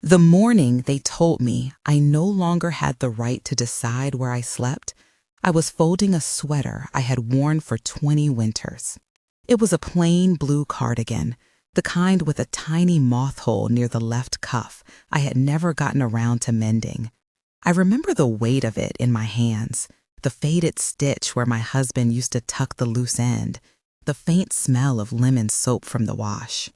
The morning they told me I no longer had the right to decide where I slept, I was folding a sweater I had worn for 20 winters. It was a plain blue cardigan, the kind with a tiny moth hole near the left cuff I had never gotten around to mending. I remember the weight of it in my hands, the faded stitch where my husband used to tuck the loose end, the faint smell of lemon soap from the wash.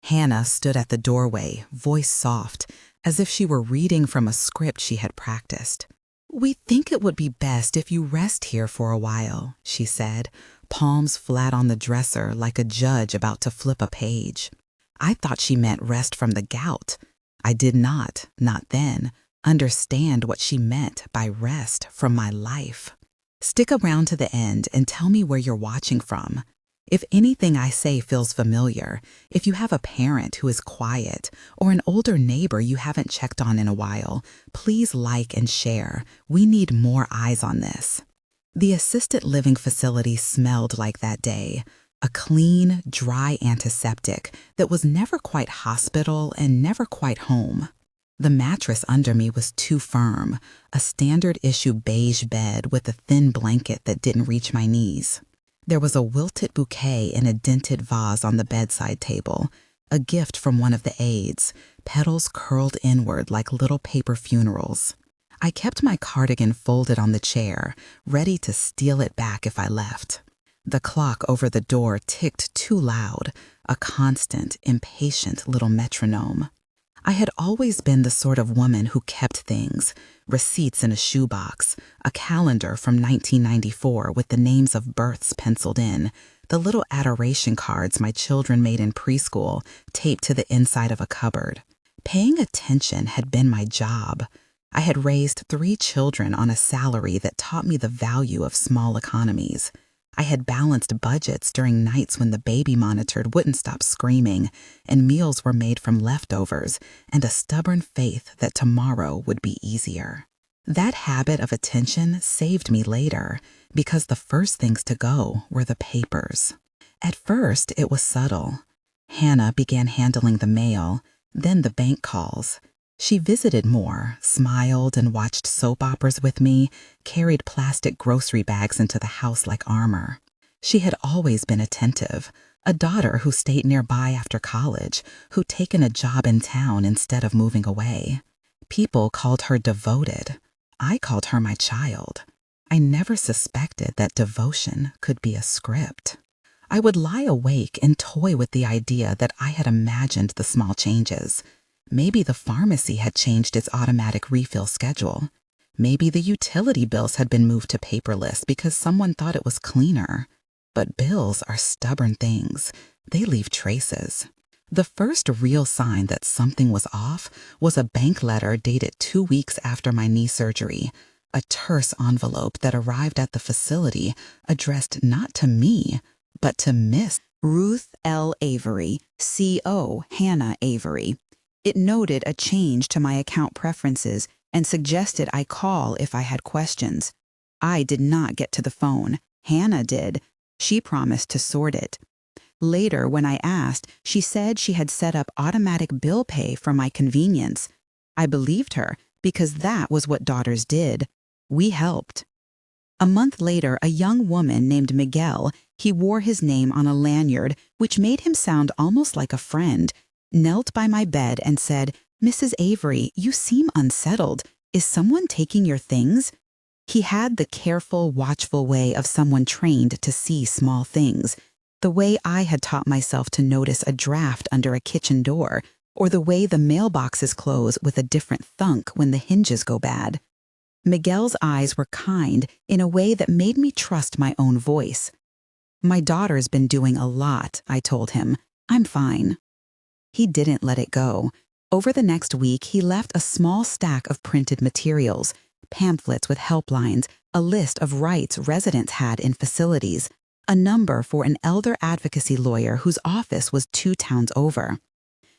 Hannah stood at the doorway, voice soft, as if she were reading from a script she had practiced. "We think it would be best if you rest here for a while," she said, palms flat on the dresser like a judge about to flip a page. I thought she meant rest from the gout. I did not then, understand what she meant by rest from my life. "Stick around to the end and tell me where you're watching from. If anything I say feels familiar, if you have a parent who is quiet or an older neighbor you haven't checked on in a while, please like and share. We need more eyes on this." The assisted living facility smelled like that day, a clean, dry antiseptic that was never quite hospital and never quite home. The mattress under me was too firm, a standard issue beige bed with a thin blanket that didn't reach my knees. There was a wilted bouquet in a dented vase on the bedside table, a gift from one of the aides, petals curled inward like little paper funerals. I kept my cardigan folded on the chair, ready to steal it back if I left. The clock over the door ticked too loud, a constant, impatient little metronome. I had always been the sort of woman who kept things, receipts in a shoebox, a calendar from 1994 with the names of births penciled in, the little adoration cards my children made in preschool taped to the inside of a cupboard. Paying attention had been my job. I had raised 3 children on a salary that taught me the value of small economies. I had balanced budgets during nights when the baby monitored wouldn't stop screaming, and meals were made from leftovers, and a stubborn faith that tomorrow would be easier. That habit of attention saved me later, because the first things to go were the papers. At first, it was subtle. Hannah began handling the mail, then the bank calls. She visited more, smiled and watched soap operas with me, carried plastic grocery bags into the house like armor. She had always been attentive, a daughter who stayed nearby after college, who'd taken a job in town instead of moving away. People called her devoted. I called her my child. I never suspected that devotion could be a script. I would lie awake and toy with the idea that I had imagined the small changes. Maybe the pharmacy had changed its automatic refill schedule. Maybe the utility bills had been moved to paperless because someone thought it was cleaner. But bills are stubborn things. They leave traces. The first real sign that something was off was a bank letter dated 2 weeks after my knee surgery, a terse envelope that arrived at the facility addressed not to me, but to Miss Ruth L. Avery, C.O. Hannah Avery. It noted a change to my account preferences and suggested I call if I had questions. I did not get to the phone. Hannah did. She promised to sort it. Later, when I asked, she said she had set up automatic bill pay for my convenience. I believed her because that was what daughters did. We helped. A month later, a young woman named Miguel, he wore his name on a lanyard, which made him sound almost like a friend, knelt by my bed and said, "Mrs. Avery, you seem unsettled. Is someone taking your things?" He had the careful, watchful way of someone trained to see small things, the way I had taught myself to notice a draft under a kitchen door, or the way the mailboxes close with a different thunk when the hinges go bad. Miguel's eyes were kind in a way that made me trust my own voice. "My daughter's been doing a lot," I told him. "I'm fine." He didn't let it go. Over the next week, he left a small stack of printed materials, pamphlets with helplines, a list of rights residents had in facilities, a number for an elder advocacy lawyer whose office was 2 towns over.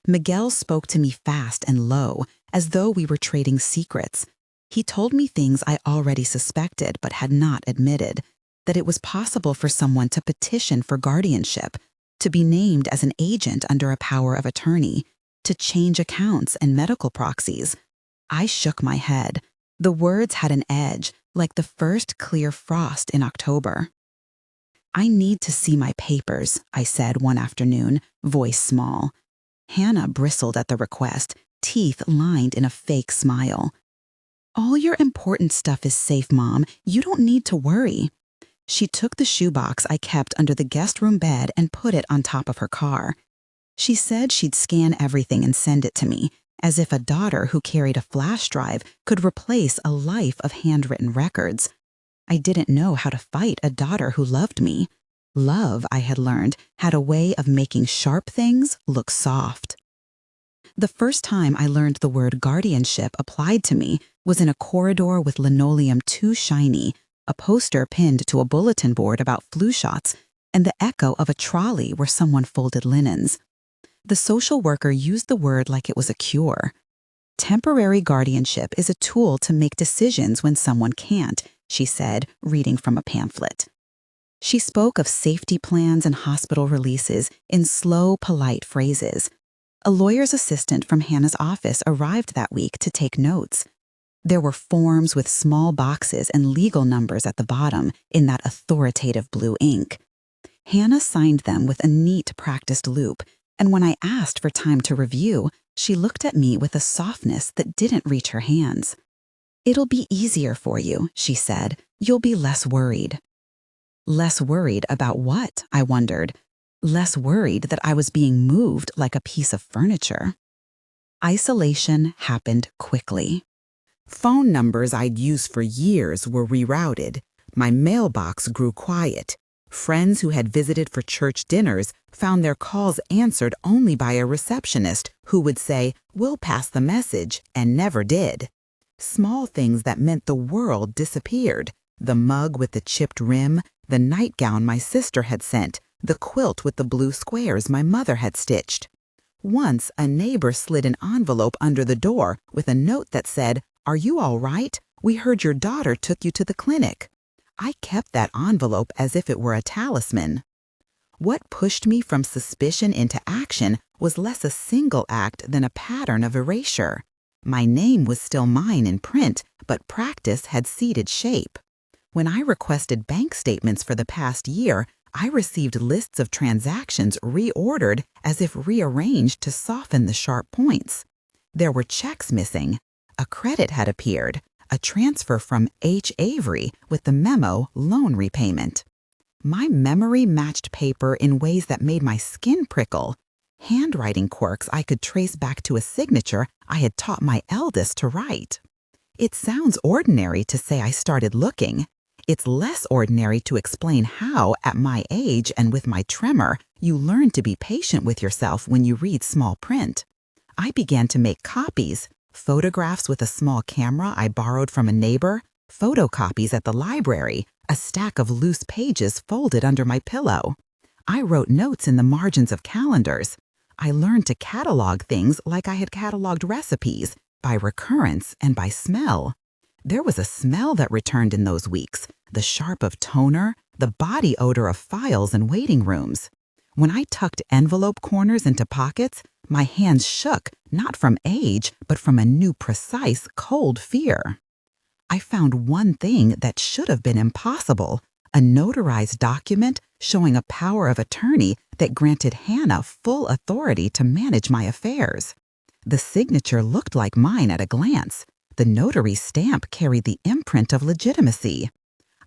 Miguel spoke to me fast and low, as though we were trading secrets. He told me things I already suspected but had not admitted, that it was possible for someone to petition for guardianship, to be named as an agent under a power of attorney, to change accounts and medical proxies. I shook my head. The words had an edge, like the first clear frost in October. "I need to see my papers," I said one afternoon, voice small. Hannah bristled at the request, teeth lined in a fake smile. "All your important stuff is safe, Mom. You don't need to worry." She took the shoebox I kept under the guest room bed and put it on top of her car. She said she'd scan everything and send it to me, as if a daughter who carried a flash drive could replace a life of handwritten records. I didn't know how to fight a daughter who loved me. Love, I had learned, had a way of making sharp things look soft. The first time I learned the word guardianship applied to me was in a corridor with linoleum too shiny, a poster pinned to a bulletin board about flu shots, and the echo of a trolley where someone folded linens. The social worker used the word like it was a cure. "Temporary guardianship is a tool to make decisions when someone can't," she said, reading from a pamphlet. She spoke of safety plans and hospital releases in slow, polite phrases. A lawyer's assistant from Hannah's office arrived that week to take notes. There were forms with small boxes and legal numbers at the bottom in that authoritative blue ink. Hannah signed them with a neat, practiced loop, and when I asked for time to review, she looked at me with a softness that didn't reach her hands. "It'll be easier for you," she said. "You'll be less worried." Less worried about what, I wondered. Less worried that I was being moved like a piece of furniture. Isolation happened quickly. Phone numbers I'd used for years were rerouted. My mailbox grew quiet. Friends who had visited for church dinners found their calls answered only by a receptionist who would say, "We'll pass the message," and never did. Small things that meant the world disappeared. The mug with the chipped rim, the nightgown my sister had sent, the quilt with the blue squares my mother had stitched. Once, a neighbor slid an envelope under the door with a note that said, "Are you all right? We heard your daughter took you to the clinic." I kept that envelope as if it were a talisman. What pushed me from suspicion into action was less a single act than a pattern of erasure. My name was still mine in print, but practice had ceded shape. When I requested bank statements for the past year, I received lists of transactions reordered as if rearranged to soften the sharp points. There were checks missing. A credit had appeared, a transfer from H. Avery with the memo "loan repayment." My memory matched paper in ways that made my skin prickle. Handwriting quirks I could trace back to a signature I had taught my eldest to write. It sounds ordinary to say I started looking. It's less ordinary to explain how, at my age and with my tremor, you learn to be patient with yourself when you read small print. I began to make copies, photographs with a small camera I borrowed from a neighbor, photocopies at the library, a stack of loose pages folded under my pillow. I wrote notes in the margins of calendars. I learned to catalog things like I had cataloged recipes, by recurrence and by smell. There was a smell that returned in those weeks, the sharp of toner, the body odor of files and waiting rooms. When I tucked envelope corners into pockets, my hands shook, not from age, but from a new, precise, cold fear. I found one thing that should have been impossible, a notarized document showing a power of attorney that granted Hannah full authority to manage my affairs. The signature looked like mine at a glance. The notary's stamp carried the imprint of legitimacy.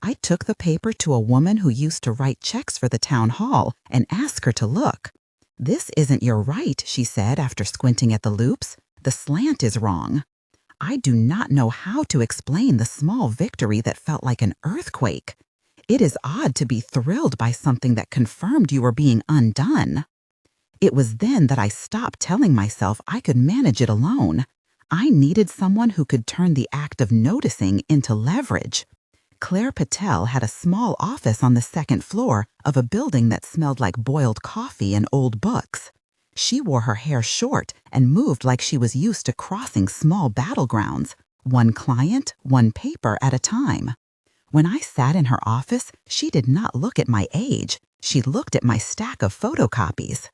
I took the paper to a woman who used to write checks for the town hall and asked her to look. "This isn't your right," she said after squinting at the loops. "The slant is wrong." I do not know how to explain the small victory that felt like an earthquake. It is odd to be thrilled by something that confirmed you were being undone. It was then that I stopped telling myself I could manage it alone. I needed someone who could turn the act of noticing into leverage. Claire Patel had a small office on the second floor of a building that smelled like boiled coffee and old books. She wore her hair short and moved like she was used to crossing small battlegrounds, one client, one paper at a time. When I sat in her office, she did not look at my age. She looked at my stack of photocopies.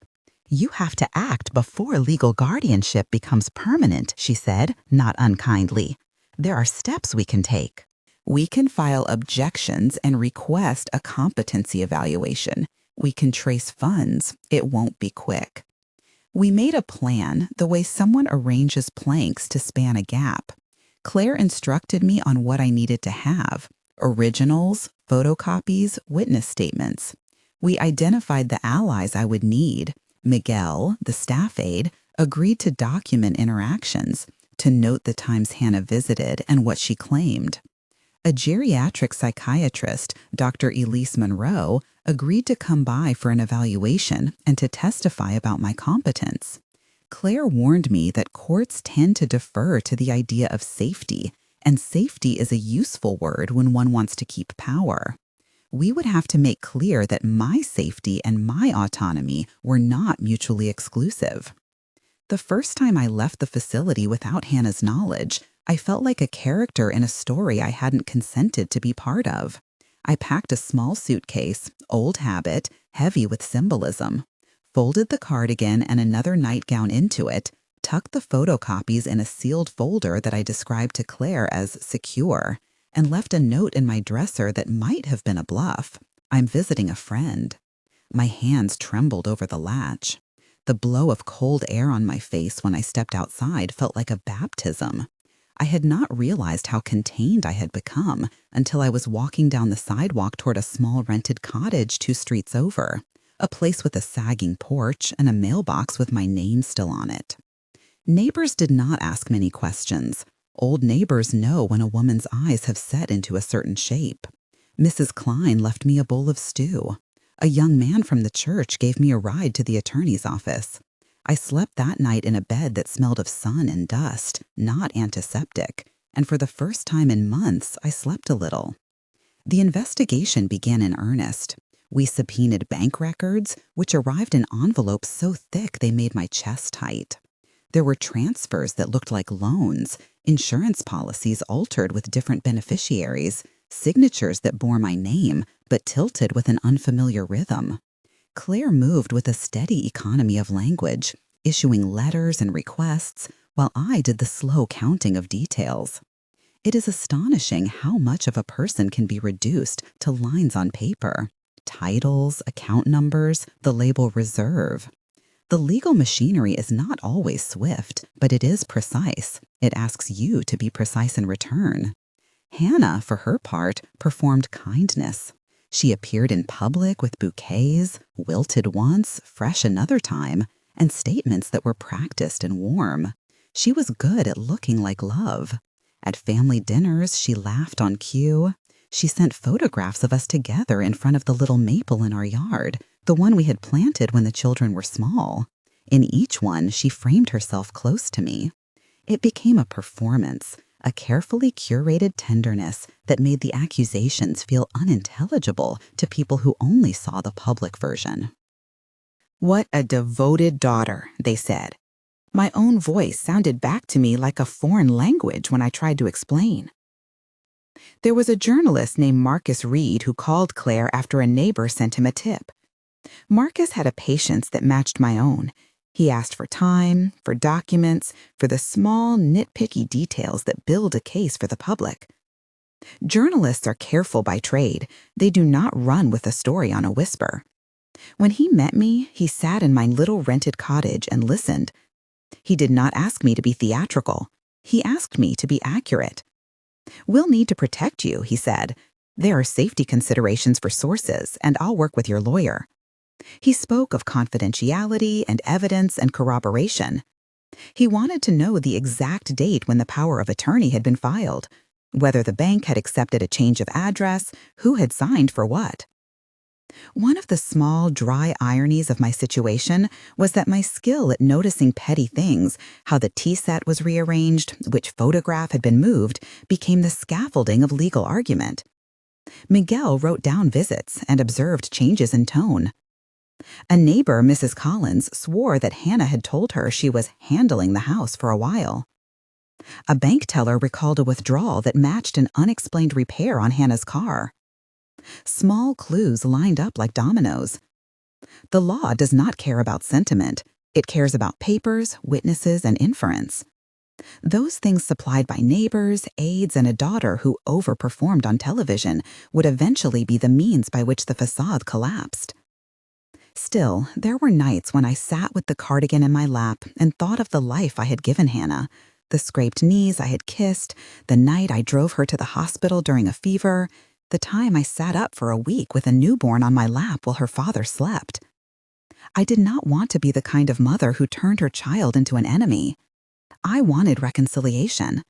You have to act before legal guardianship becomes permanent, she said, not unkindly. There are steps we can take. We can file objections and request a competency evaluation. We can trace funds. It won't be quick. We made a plan the way someone arranges planks to span a gap. Claire instructed me on what I needed to have: originals, photocopies, witness statements. We identified the allies I would need. Miguel, the staff aide, agreed to document interactions, to note the times Hannah visited and what she claimed. A geriatric psychiatrist, Dr. Elise Monroe, agreed to come by for an evaluation and to testify about my competence. Claire warned me that courts tend to defer to the idea of safety, and safety is a useful word when one wants to keep power. We would have to make clear that my safety and my autonomy were not mutually exclusive. The first time I left the facility without Hannah's knowledge, I felt like a character in a story I hadn't consented to be part of. I packed a small suitcase, old habit, heavy with symbolism, folded the cardigan and another nightgown into it, tucked the photocopies in a sealed folder that I described to Claire as secure, and left a note in my dresser that might have been a bluff. I'm visiting a friend. My hands trembled over the latch. The blow of cold air on my face when I stepped outside felt like a baptism. I had not realized how contained I had become until I was walking down the sidewalk toward a small rented cottage 2 streets over, a place with a sagging porch and a mailbox with my name still on it. Neighbors did not ask many questions. Old neighbors know when a woman's eyes have set into a certain shape. Mrs. Klein left me a bowl of stew. A young man from the church gave me a ride to the attorney's office. I slept that night in a bed that smelled of sun and dust, not antiseptic, and for the first time in months, I slept a little. The investigation began in earnest. We subpoenaed bank records, which arrived in envelopes so thick they made my chest tight. There were transfers that looked like loans, insurance policies altered with different beneficiaries, signatures that bore my name but tilted with an unfamiliar rhythm. Claire moved with a steady economy of language, issuing letters and requests, while I did the slow counting of details. It is astonishing how much of a person can be reduced to lines on paper: titles, account numbers, the label reserve. The legal machinery is not always swift, but it is precise. It asks you to be precise in return. Hannah, for her part, performed kindness. She appeared in public with bouquets, wilted once, fresh another time, and statements that were practiced and warm. She was good at looking like love. At family dinners, she laughed on cue. She sent photographs of us together in front of the little maple in our yard, the one we had planted when the children were small. In each one, she framed herself close to me. It became a performance, a carefully curated tenderness that made the accusations feel unintelligible to people who only saw the public version. "What a devoted daughter," they said. My own voice sounded back to me like a foreign language when I tried to explain. There was a journalist named Marcus Reed who called Claire after a neighbor sent him a tip. Marcus had a patience that matched my own. He asked for time, for documents, for the small, nitpicky details that build a case for the public. Journalists are careful by trade. They do not run with a story on a whisper. When he met me, he sat in my little rented cottage and listened. He did not ask me to be theatrical. He asked me to be accurate. "We'll need to protect you," he said. "There are safety considerations for sources, and I'll work with your lawyer." He spoke of confidentiality and evidence and corroboration. He wanted to know the exact date when the power of attorney had been filed, whether the bank had accepted a change of address, who had signed for what. One of the small, dry ironies of my situation was that my skill at noticing petty things, how the tea set was rearranged, which photograph had been moved, became the scaffolding of legal argument. Miguel wrote down visits and observed changes in tone. A neighbor, Mrs. Collins, swore that Hannah had told her she was handling the house for a while. A bank teller recalled a withdrawal that matched an unexplained repair on Hannah's car. Small clues lined up like dominoes. The law does not care about sentiment. It cares about papers, witnesses, and inference. Those things supplied by neighbors, aides, and a daughter who overperformed on television would eventually be the means by which the facade collapsed. Still, there were nights when I sat with the cardigan in my lap and thought of the life I had given Hannah, the scraped knees I had kissed, the night I drove her to the hospital during a fever, the time I sat up for a week with a newborn on my lap while her father slept. I did not want to be the kind of mother who turned her child into an enemy. I wanted reconciliation.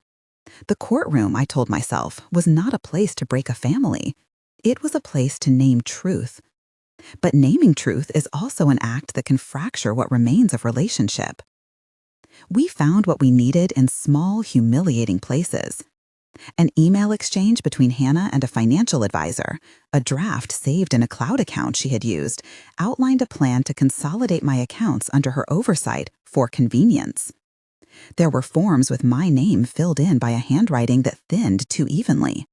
The courtroom, I told myself, was not a place to break a family. It was a place to name truth. But naming truth is also an act that can fracture what remains of relationship. We found what we needed in small, humiliating places. An email exchange between Hannah and a financial advisor, a draft saved in a cloud account she had used, outlined a plan to consolidate my accounts under her oversight for convenience. There were forms with my name filled in by a handwriting that thinned too evenly.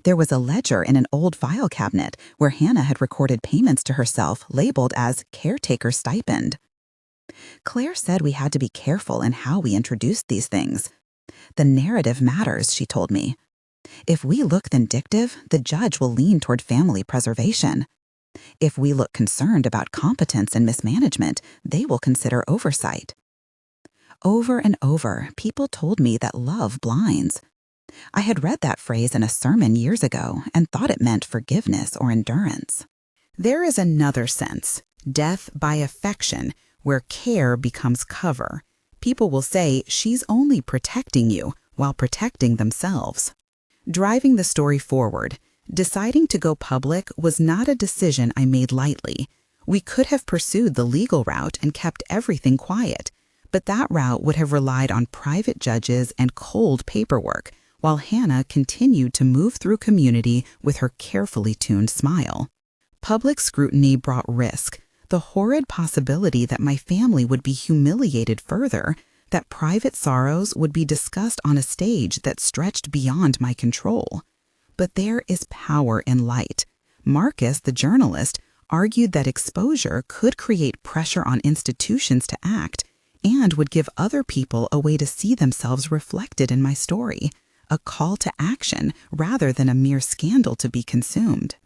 There was a ledger in an old file cabinet where Hannah had recorded payments to herself labeled as caretaker stipend. Claire said we had to be careful in how we introduced these things. The narrative matters, she told me. If we look vindictive, the judge will lean toward family preservation. If we look concerned about competence and mismanagement, they will consider oversight. Over and over, people told me that love blinds. I had read that phrase in a sermon years ago and thought it meant forgiveness or endurance. There is another sense, death by affection, where care becomes cover. People will say, she's only protecting you, while protecting themselves. Driving the story forward, deciding to go public was not a decision I made lightly. We could have pursued the legal route and kept everything quiet, but that route would have relied on private judges and cold paperwork, while Hannah continued to move through community with her carefully tuned smile. Public scrutiny brought risk, the horrid possibility that my family would be humiliated further, that private sorrows would be discussed on a stage that stretched beyond my control. But there is power in light. Marcus, the journalist, argued that exposure could create pressure on institutions to act and would give other people a way to see themselves reflected in my story, a call to action rather than a mere scandal to be consumed.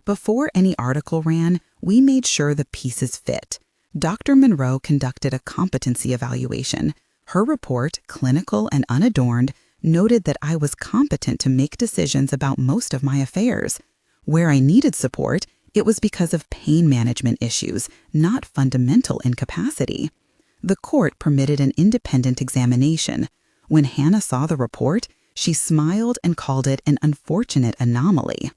Before any article ran, we made sure the pieces fit. Dr. Monroe conducted a competency evaluation. Her report, clinical and unadorned, noted that I was competent to make decisions about most of my affairs. Where I needed support, it was because of pain management issues, not fundamental incapacity. The court permitted an independent examination. When Hannah saw the report, she smiled and called it an unfortunate anomaly.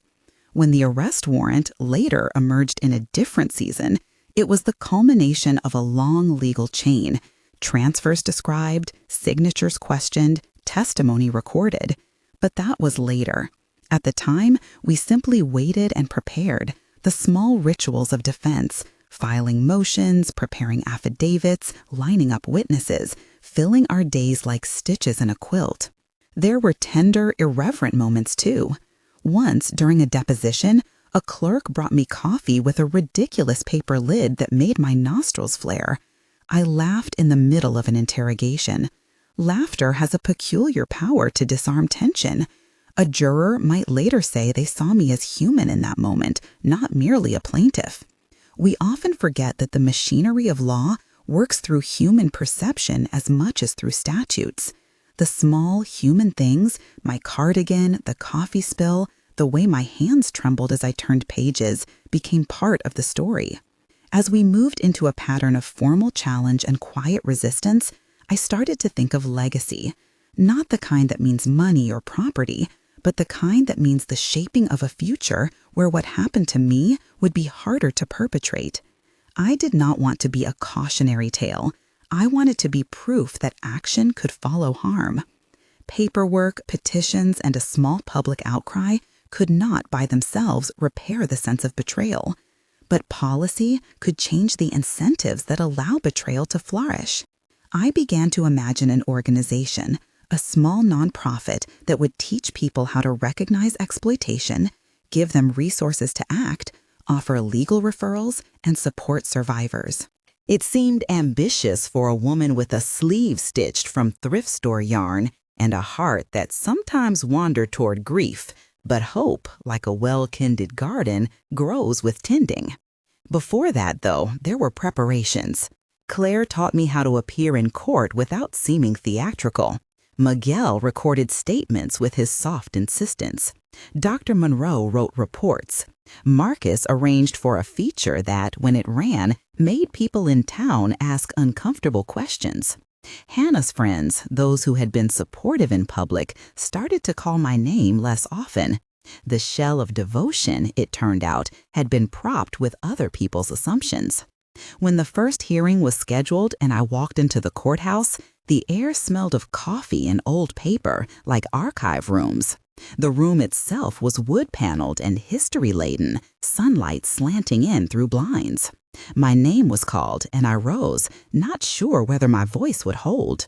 When the arrest warrant later emerged in a different season, it was the culmination of a long legal chain. Transfers described, signatures questioned, testimony recorded. But that was later. At the time, we simply waited and prepared, the small rituals of defense, filing motions, preparing affidavits, lining up witnesses, filling our days like stitches in a quilt. There were tender, irreverent moments, too. Once, during a deposition, a clerk brought me coffee with a ridiculous paper lid that made my nostrils flare. I laughed in the middle of an interrogation. Laughter has a peculiar power to disarm tension. A juror might later say they saw me as human in that moment, not merely a plaintiff. We often forget that the machinery of law works through human perception as much as through statutes. The small human things, my cardigan, the coffee spill, the way my hands trembled as I turned pages, became part of the story. As we moved into a pattern of formal challenge and quiet resistance, I started to think of legacy, not the kind that means money or property, but the kind that means the shaping of a future where what happened to me would be harder to perpetrate. I did not want to be a cautionary tale. I wanted to be proof that action could follow harm. Paperwork, petitions, and a small public outcry could not by themselves repair the sense of betrayal. But policy could change the incentives that allow betrayal to flourish. I began to imagine an organization, a small nonprofit that would teach people how to recognize exploitation, give them resources to act, offer legal referrals, and support survivors. It seemed ambitious for a woman with a sleeve stitched from thrift store yarn and a heart that sometimes wandered toward grief, but hope, like a well-kindled garden, grows with tending. Before that, though, there were preparations. Claire taught me how to appear in court without seeming theatrical. Miguel recorded statements with his soft insistence. Dr. Monroe wrote reports. Marcus arranged for a feature that, when it ran, made people in town ask uncomfortable questions. Hannah's friends, those who had been supportive in public, started to call my name less often. The shell of devotion, it turned out, had been propped with other people's assumptions. When the first hearing was scheduled and I walked into the courthouse, the air smelled of coffee and old paper, like archive rooms. The room itself was wood-paneled and history-laden, sunlight slanting in through blinds. My name was called, and I rose, not sure whether my voice would hold.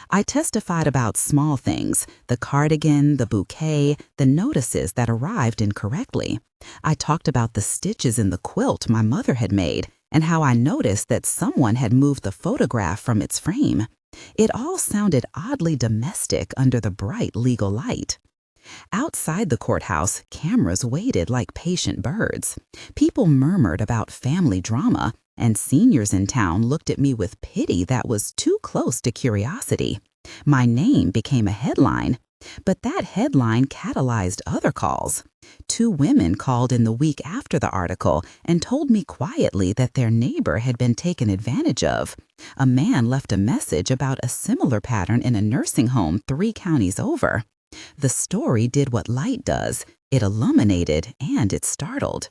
I testified about small things, the cardigan, the bouquet, the notices that arrived incorrectly. I talked about the stitches in the quilt my mother had made, and how I noticed that someone had moved the photograph from its frame. It all sounded oddly domestic under the bright legal light. Outside the courthouse, cameras waited like patient birds. People murmured about family drama, and seniors in town looked at me with pity that was too close to curiosity. My name became a headline, but that headline catalyzed other calls. 2 women called in the week after the article and told me quietly that their neighbor had been taken advantage of. A man left a message about a similar pattern in a nursing home 3 counties over. The story did what light does. It illuminated and it startled.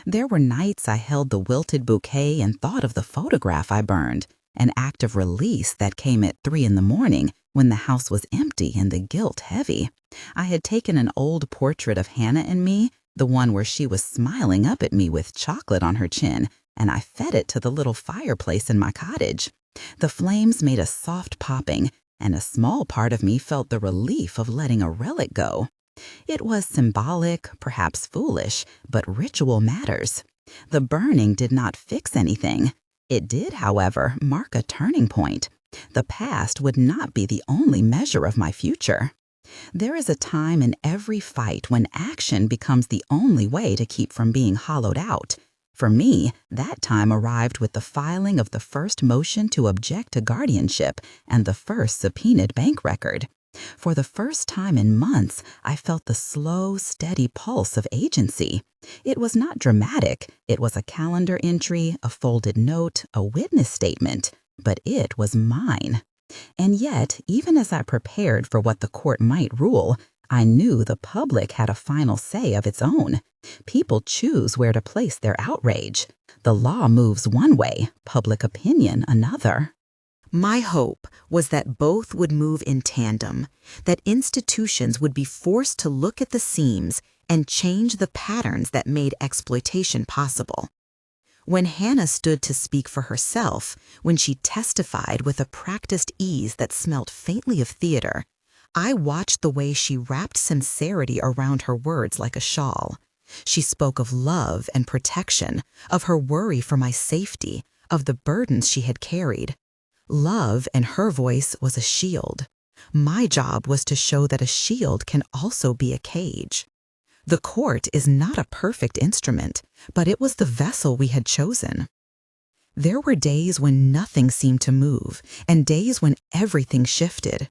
There were nights I held the wilted bouquet and thought of the photograph I burned, an act of release that came at 3 a.m. when the house was empty and the guilt heavy. I had taken an old portrait of Hannah and me, the one where she was smiling up at me with chocolate on her chin, and I fed it to the little fireplace in my cottage. The flames made a soft popping, and a small part of me felt the relief of letting a relic go. It was symbolic, perhaps foolish, but ritual matters. The burning did not fix anything. It did, however, mark a turning point. The past would not be the only measure of my future. There is a time in every fight when action becomes the only way to keep from being hollowed out. For me, that time arrived with the filing of the first motion to object to guardianship and the first subpoenaed bank record. For the first time in months, I felt the slow, steady pulse of agency. It was not dramatic. It was a calendar entry, a folded note, a witness statement, but it was mine. And yet, even as I prepared for what the court might rule, I knew the public had a final say of its own. People choose where to place their outrage. The law moves one way, public opinion another. My hope was that both would move in tandem, that institutions would be forced to look at the seams and change the patterns that made exploitation possible. When Hannah stood to speak for herself, when she testified with a practiced ease that smelt faintly of theater, I watched the way she wrapped sincerity around her words like a shawl. She spoke of love and protection, of her worry for my safety, of the burdens she had carried. Love, in her voice, was a shield. My job was to show that a shield can also be a cage. The court is not a perfect instrument, but it was the vessel we had chosen. There were days when nothing seemed to move, and days when everything shifted.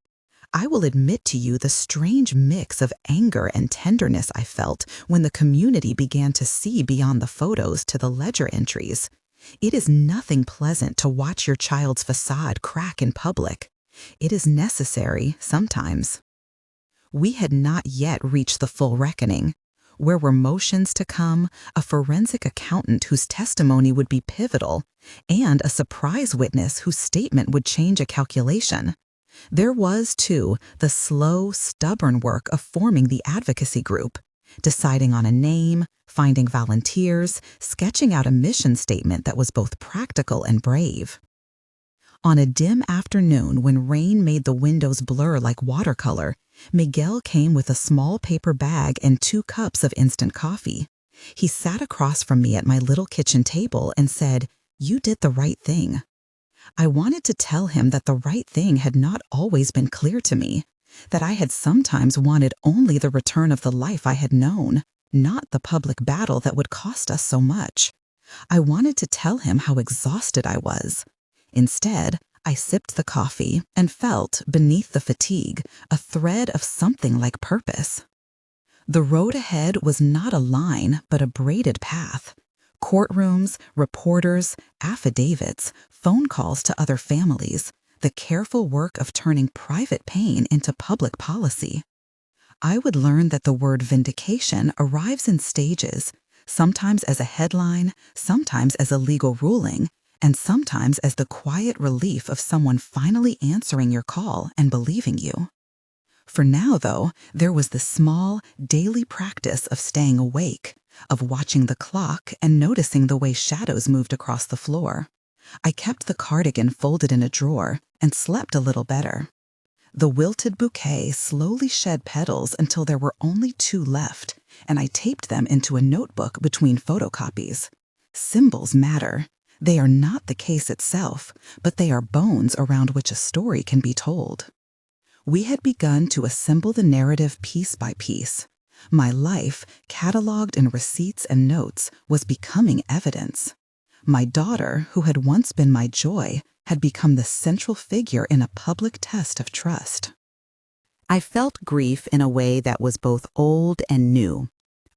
I will admit to you the strange mix of anger and tenderness I felt when the community began to see beyond the photos to the ledger entries. It is nothing pleasant to watch your child's facade crack in public. It is necessary sometimes. We had not yet reached the full reckoning. Where were motions to come, a forensic accountant whose testimony would be pivotal, and a surprise witness whose statement would change a calculation. There was, too, the slow, stubborn work of forming the advocacy group, deciding on a name, finding volunteers, sketching out a mission statement that was both practical and brave. On a dim afternoon when rain made the windows blur like watercolor, Miguel came with a small paper bag and 2 cups of instant coffee. He sat across from me at my little kitchen table and said, "You did the right thing." I wanted to tell him that the right thing had not always been clear to me, that I had sometimes wanted only the return of the life I had known, not the public battle that would cost us so much. I wanted to tell him how exhausted I was. Instead, I sipped the coffee and felt, beneath the fatigue, a thread of something like purpose. The road ahead was not a line, but a braided path. Courtrooms, reporters, affidavits, phone calls to other families, the careful work of turning private pain into public policy. I would learn that the word vindication arrives in stages, sometimes as a headline, sometimes as a legal ruling, and sometimes as the quiet relief of someone finally answering your call and believing you. For now, though, there was the small, daily practice of staying awake, of watching the clock and noticing the way shadows moved across the floor. I kept the cardigan folded in a drawer and slept a little better. The wilted bouquet slowly shed petals until there were only 2 left, and I taped them into a notebook between photocopies. Symbols matter. They are not the case itself, but they are bones around which a story can be told. We had begun to assemble the narrative piece by piece. My life, cataloged in receipts and notes, was becoming evidence. My daughter, who had once been my joy, had become the central figure in a public test of trust. I felt grief in a way that was both old and new.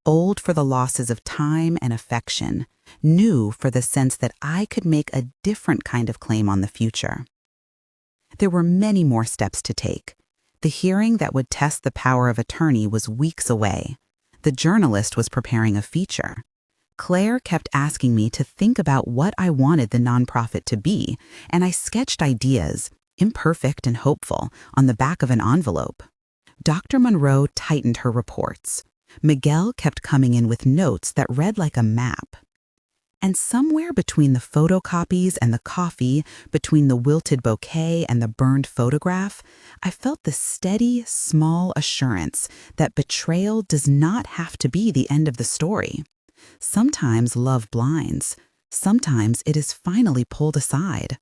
Old for the losses of time and affection, new for the sense that I could make a different kind of claim on the future. There were many more steps to take. The hearing that would test the power of attorney was weeks away. The journalist was preparing a feature. Claire kept asking me to think about what I wanted the nonprofit to be, and I sketched ideas, imperfect and hopeful, on the back of an envelope. Dr. Monroe tightened her reports. Miguel kept coming in with notes that read like a map. And somewhere between the photocopies and the coffee, between the wilted bouquet and the burned photograph, I felt the steady, small assurance that betrayal does not have to be the end of the story. Sometimes love blinds. Sometimes it is finally pulled aside.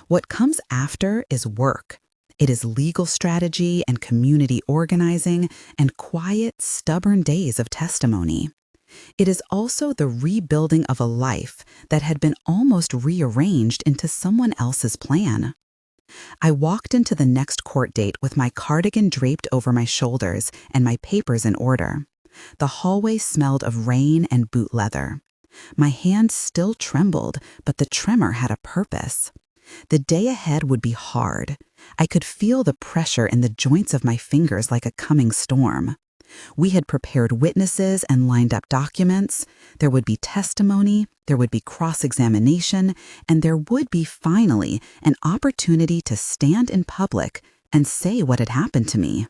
What comes after is work. It is legal strategy and community organizing and quiet, stubborn days of testimony. It is also the rebuilding of a life that had been almost rearranged into someone else's plan. I walked into the next court date with my cardigan draped over my shoulders and my papers in order. The hallway smelled of rain and boot leather. My hand still trembled, but the tremor had a purpose. The day ahead would be hard. I could feel the pressure in the joints of my fingers like a coming storm. We had prepared witnesses and lined up documents. There would be testimony, there would be cross-examination, and there would be, finally, an opportunity to stand in public and say what had happened to me.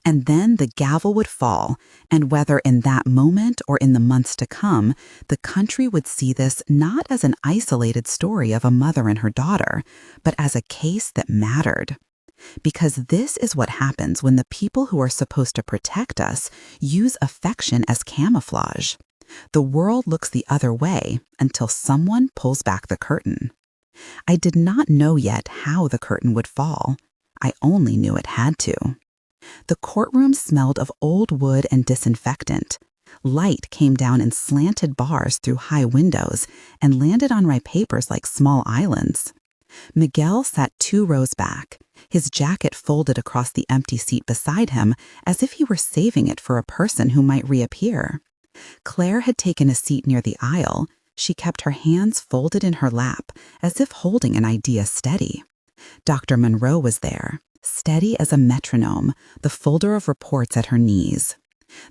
And then the gavel would fall, and whether in that moment or in the months to come, the country would see this not as an isolated story of a mother and her daughter, but as a case that mattered. Because this is what happens when the people who are supposed to protect us use affection as camouflage. The world looks the other way until someone pulls back the curtain. I did not know yet how the curtain would fall. I only knew it had to. The courtroom smelled of old wood and disinfectant. Light came down in slanted bars through high windows and landed on my papers like small islands. Miguel sat 2 rows back, his jacket folded across the empty seat beside him as if he were saving it for a person who might reappear. Claire had taken a seat near the aisle. She kept her hands folded in her lap, as if holding an idea steady. Dr. Monroe was there, steady as a metronome, the folder of reports at her knees.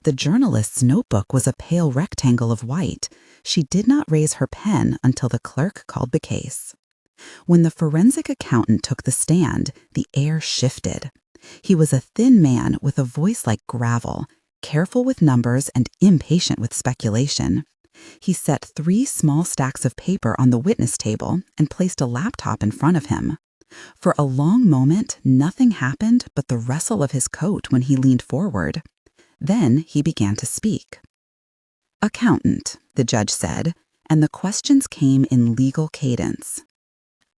The journalist's notebook was a pale rectangle of white. She did not raise her pen until the clerk called the case. When the forensic accountant took the stand, the air shifted. He was a thin man with a voice like gravel, careful with numbers and impatient with speculation. He set 3 small stacks of paper on the witness table and placed a laptop in front of him. For a long moment, nothing happened but the rustle of his coat when he leaned forward. Then he began to speak. Accountant, the judge said, and the questions came in legal cadence.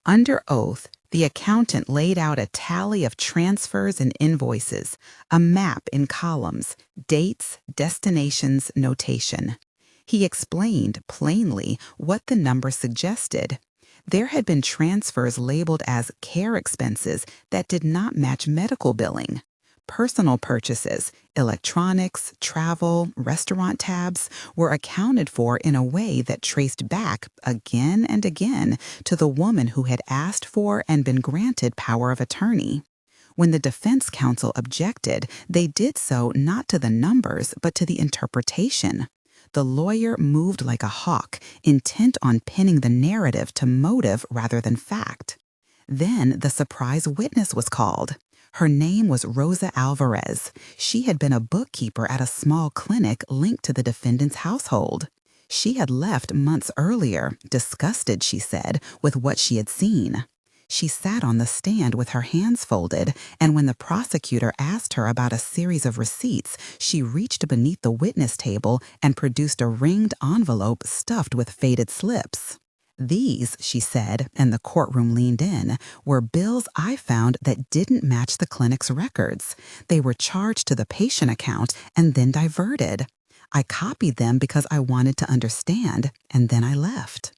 Under oath, the accountant laid out a tally of transfers and invoices, a map in columns, dates, destinations, notation. He explained plainly what the number suggested. There had been transfers labeled as care expenses that did not match medical billing. Personal purchases, electronics, travel, restaurant tabs were accounted for in a way that traced back again and again to the woman who had asked for and been granted power of attorney. When the defense counsel objected, they did so not to the numbers, but to the interpretation. The lawyer moved like a hawk, intent on pinning the narrative to motive rather than fact. Then the surprise witness was called. Her name was Rosa Alvarez. She had been a bookkeeper at a small clinic linked to the defendant's household. She had left months earlier, disgusted, she said, with what she had seen. She sat on the stand with her hands folded, and when the prosecutor asked her about a series of receipts, she reached beneath the witness table and produced a ringed envelope stuffed with faded slips. These, she said, and the courtroom leaned in, were bills I found that didn't match the clinic's records. They were charged to the patient account and then diverted. I copied them because I wanted to understand, and then I left.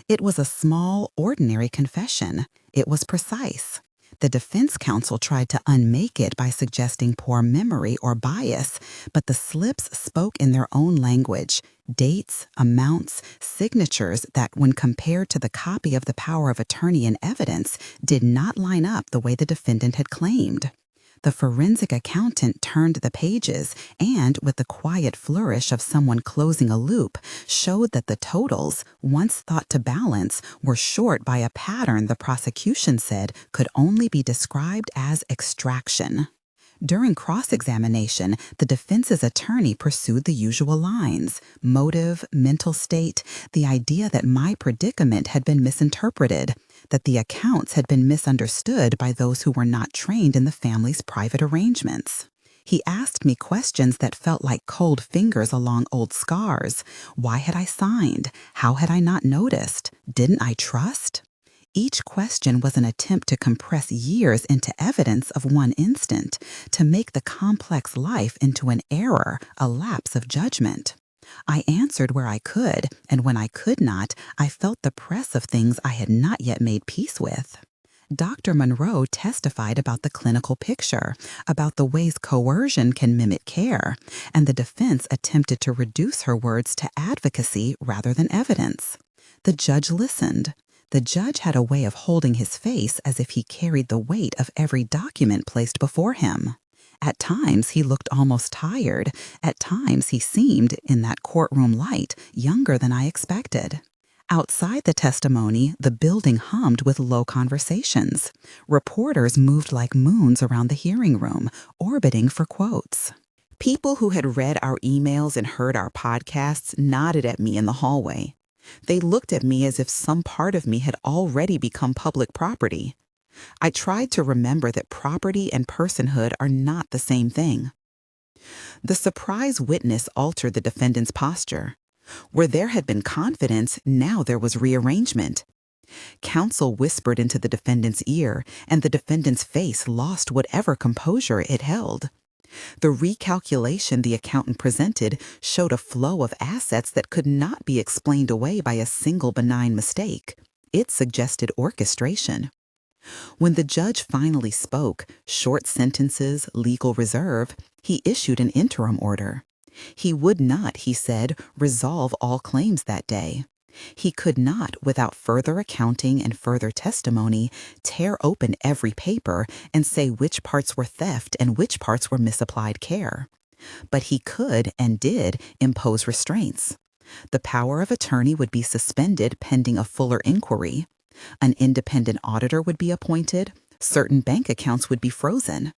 It was a small, ordinary confession. It was precise. The defense counsel tried to unmake it by suggesting poor memory or bias, but the slips spoke in their own language, dates, amounts, signatures that, when compared to the copy of the power of attorney in evidence, did not line up the way the defendant had claimed. The forensic accountant turned the pages and, with the quiet flourish of someone closing a loop, showed that the totals, once thought to balance, were short by a pattern the prosecution said could only be described as extraction. During cross-examination, the defense's attorney pursued the usual lines: motive, mental state, the idea that my predicament had been misinterpreted, that the accounts had been misunderstood by those who were not trained in the family's private arrangements. He asked me questions that felt like cold fingers along old scars. Why had I signed? How had I not noticed? Didn't I trust? Each question was an attempt to compress years into evidence of one instant, to make the complex life into an error, a lapse of judgment. I answered where I could, and when I could not, I felt the press of things I had not yet made peace with. Dr. Monroe testified about the clinical picture, about the ways coercion can mimic care, and the defense attempted to reduce her words to advocacy rather than evidence. The judge listened. The judge had a way of holding his face as if he carried the weight of every document placed before him. At times, he looked almost tired. At times, he seemed, in that courtroom light, younger than I expected. Outside the testimony, the building hummed with low conversations. Reporters moved like moons around the hearing room, orbiting for quotes. People who had read our emails and heard our podcasts nodded at me in the hallway. They looked at me as if some part of me had already become public property. I tried to remember that property and personhood are not the same thing. The surprise witness altered the defendant's posture. Where there had been confidence, now there was rearrangement. Counsel whispered into the defendant's ear, and the defendant's face lost whatever composure it held. The recalculation the accountant presented showed a flow of assets that could not be explained away by a single benign mistake. It suggested orchestration. When the judge finally spoke, short sentences, legal reserve, he issued an interim order. He would not, he said, resolve all claims that day. He could not, without further accounting and further testimony, tear open every paper and say which parts were theft and which parts were misapplied care. But he could, and did, impose restraints. The power of attorney would be suspended pending a fuller inquiry. An independent auditor would be appointed. Certain bank accounts would be frozen.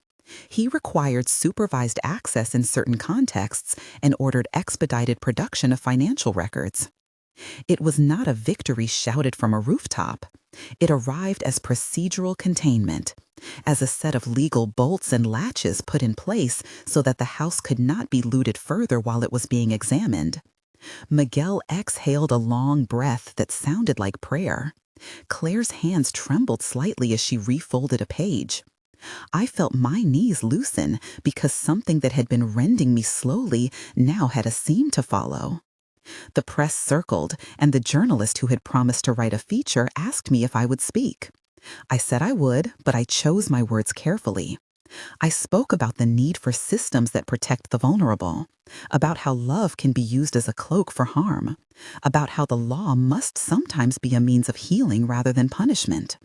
He required supervised access in certain contexts and ordered expedited production of financial records. It was not a victory shouted from a rooftop. It arrived as procedural containment, as a set of legal bolts and latches put in place so that the house could not be looted further while it was being examined. Miguel exhaled a long breath that sounded like prayer. Claire's hands trembled slightly as she refolded a page. I felt my knees loosen because something that had been rending me slowly now had a seam to follow. The press circled, and the journalist who had promised to write a feature asked me if I would speak. I said I would, but I chose my words carefully. I spoke about the need for systems that protect the vulnerable, about how love can be used as a cloak for harm, about how the law must sometimes be a means of healing rather than punishment.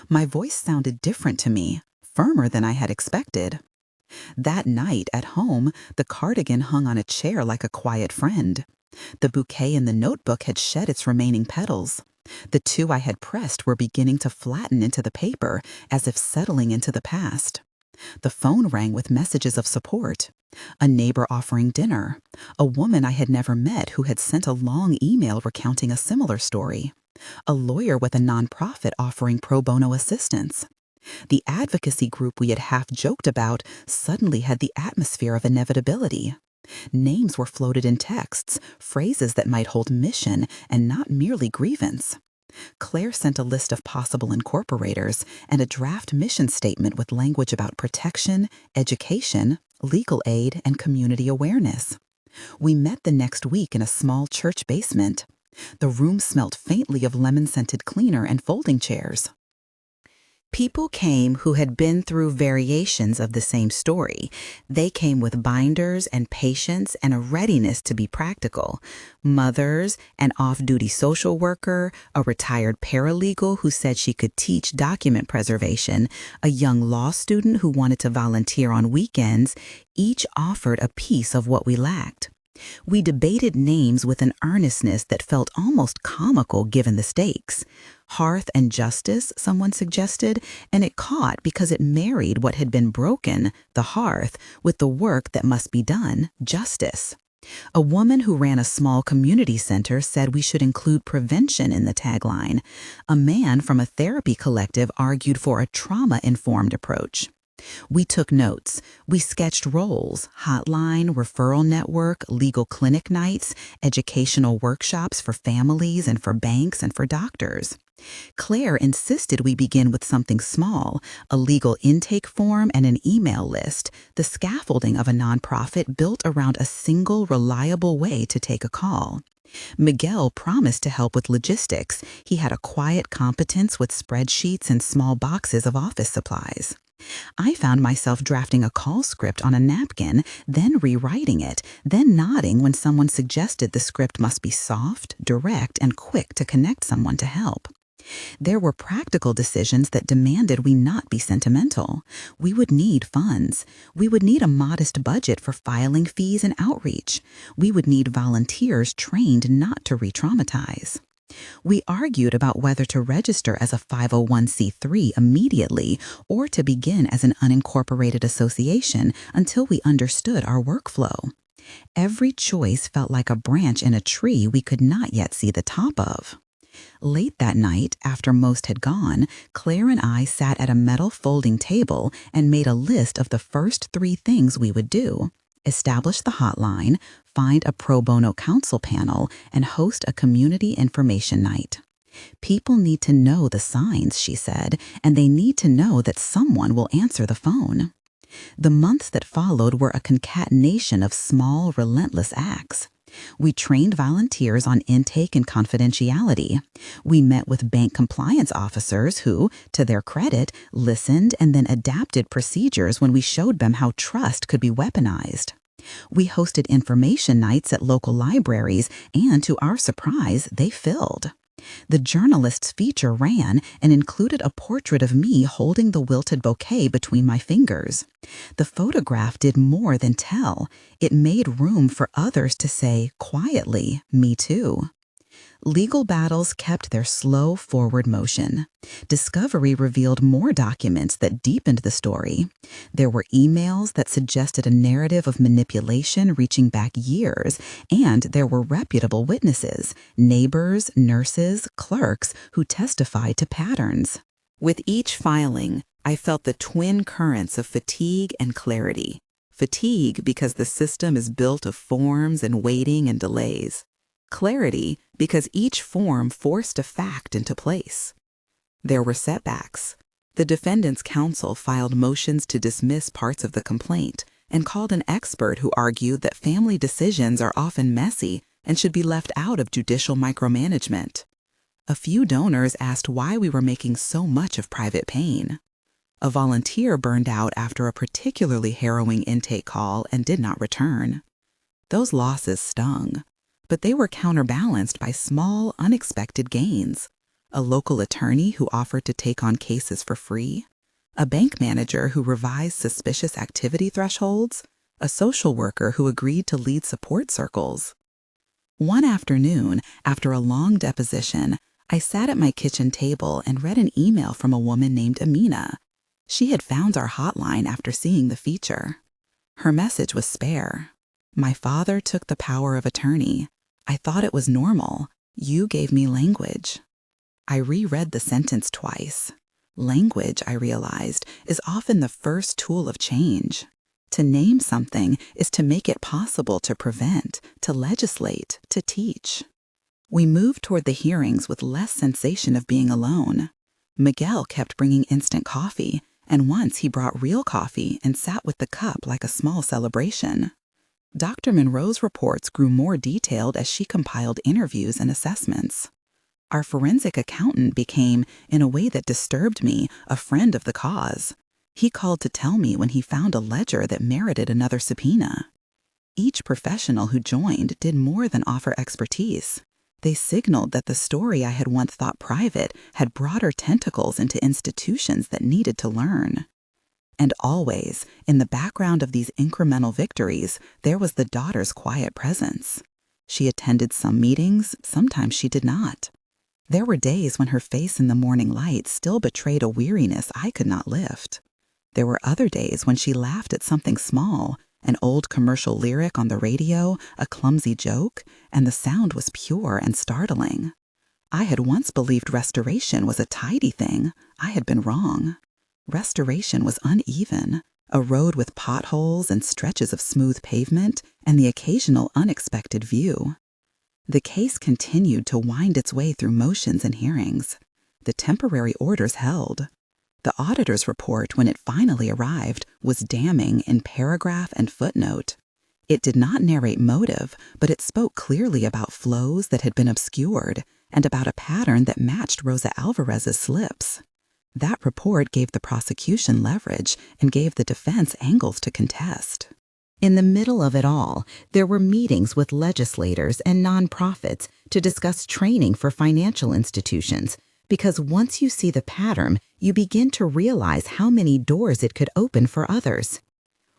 My voice sounded different to me, firmer than I had expected. That night, at home, the cardigan hung on a chair like a quiet friend. The bouquet in the notebook had shed its remaining petals. The two I had pressed were beginning to flatten into the paper, as if settling into the past. The phone rang with messages of support. A neighbor offering dinner. A woman I had never met who had sent a long email recounting a similar story. A lawyer with a nonprofit offering pro bono assistance. The advocacy group we had half joked about suddenly had the atmosphere of inevitability. Names were floated in texts, phrases that might hold mission and not merely grievance. Claire sent a list of possible incorporators and a draft mission statement with language about protection, education, legal aid, and community awareness. We met the next week in a small church basement. The room smelt faintly of lemon-scented cleaner and folding chairs. People came who had been through variations of the same story. They came with binders and patience and a readiness to be practical. Mothers, an off-duty social worker, a retired paralegal who said she could teach document preservation, a young law student who wanted to volunteer on weekends, each offered a piece of what we lacked. We debated names with an earnestness that felt almost comical given the stakes. Hearth and Justice, someone suggested, and it caught because it married what had been broken, the hearth, with the work that must be done, justice. A woman who ran a small community center said we should include prevention in the tagline. A man from a therapy collective argued for a trauma-informed approach. We took notes. We sketched roles, hotline, referral network, legal clinic nights, educational workshops for families and for banks and for doctors. Claire insisted we begin with something small, a legal intake form and an email list, the scaffolding of a nonprofit built around a single, reliable way to take a call. Miguel promised to help with logistics. He had a quiet competence with spreadsheets and small boxes of office supplies. I found myself drafting a call script on a napkin, then rewriting it, then nodding when someone suggested the script must be soft, direct, and quick to connect someone to help. There were practical decisions that demanded we not be sentimental. We would need funds. We would need a modest budget for filing fees and outreach. We would need volunteers trained not to re-traumatize. We argued about whether to register as a 501c3 immediately or to begin as an unincorporated association until we understood our workflow. Every choice felt like a branch in a tree we could not yet see the top of. Late that night, after most had gone, Claire and I sat at a metal folding table and made a list of the first 3 things we would do. Establish the hotline, find a pro bono counsel panel, and host a community information night. People need to know the signs, she said, and they need to know that someone will answer the phone. The months that followed were a concatenation of small, relentless acts. We trained volunteers on intake and confidentiality. We met with bank compliance officers who, to their credit, listened and then adapted procedures when we showed them how trust could be weaponized. We hosted information nights at local libraries, and to our surprise, they filled. The journalist's feature ran and included a portrait of me holding the wilted bouquet between my fingers. The photograph did more than tell. It made room for others to say, quietly, me too. Legal battles kept their slow forward motion. Discovery revealed more documents that deepened the story. There were emails that suggested a narrative of manipulation reaching back years, and there were reputable witnesses, neighbors, nurses, clerks, who testified to patterns. With each filing, I felt the twin currents of fatigue and clarity. Fatigue because the system is built of forms and waiting and delays. Clarity because each form forced a fact into place. There were setbacks. The defendant's counsel filed motions to dismiss parts of the complaint and called an expert who argued that family decisions are often messy and should be left out of judicial micromanagement. A few donors asked why we were making so much of private pain. A volunteer burned out after a particularly harrowing intake call and did not return. Those losses stung, but they were counterbalanced by small, unexpected gains. A local attorney who offered to take on cases for free, a bank manager who revised suspicious activity thresholds, a social worker who agreed to lead support circles. One afternoon, after a long deposition, I sat at my kitchen table and read an email from a woman named Amina. She had found our hotline after seeing the feature. Her message was spare. My father took the power of attorney. I thought it was normal. You gave me language. I reread the sentence twice. Language, I realized, is often the first tool of change. To name something is to make it possible to prevent, to legislate, to teach. We moved toward the hearings with less sensation of being alone. Miguel kept bringing instant coffee, and once he brought real coffee and sat with the cup like a small celebration. Dr. Monroe's reports grew more detailed as she compiled interviews and assessments. Our forensic accountant became, in a way that disturbed me, a friend of the cause. He called to tell me when he found a ledger that merited another subpoena. Each professional who joined did more than offer expertise. They signaled that the story I had once thought private had broader tentacles into institutions that needed to learn. And always, in the background of these incremental victories, there was the daughter's quiet presence. She attended some meetings, sometimes she did not. There were days when her face in the morning light still betrayed a weariness I could not lift. There were other days when she laughed at something small, an old commercial lyric on the radio, a clumsy joke, and the sound was pure and startling. I had once believed restoration was a tidy thing. I had been wrong. Restoration was uneven, a road with potholes and stretches of smooth pavement, and the occasional unexpected view. The case continued to wind its way through motions and hearings. The temporary orders held. The auditor's report, when it finally arrived, was damning in paragraph and footnote. It did not narrate motive, but it spoke clearly about flows that had been obscured and about a pattern that matched Rosa Alvarez's slips. That report gave the prosecution leverage and gave the defense angles to contest. In the middle of it all, there were meetings with legislators and nonprofits to discuss training for financial institutions, because once you see the pattern, you begin to realize how many doors it could open for others.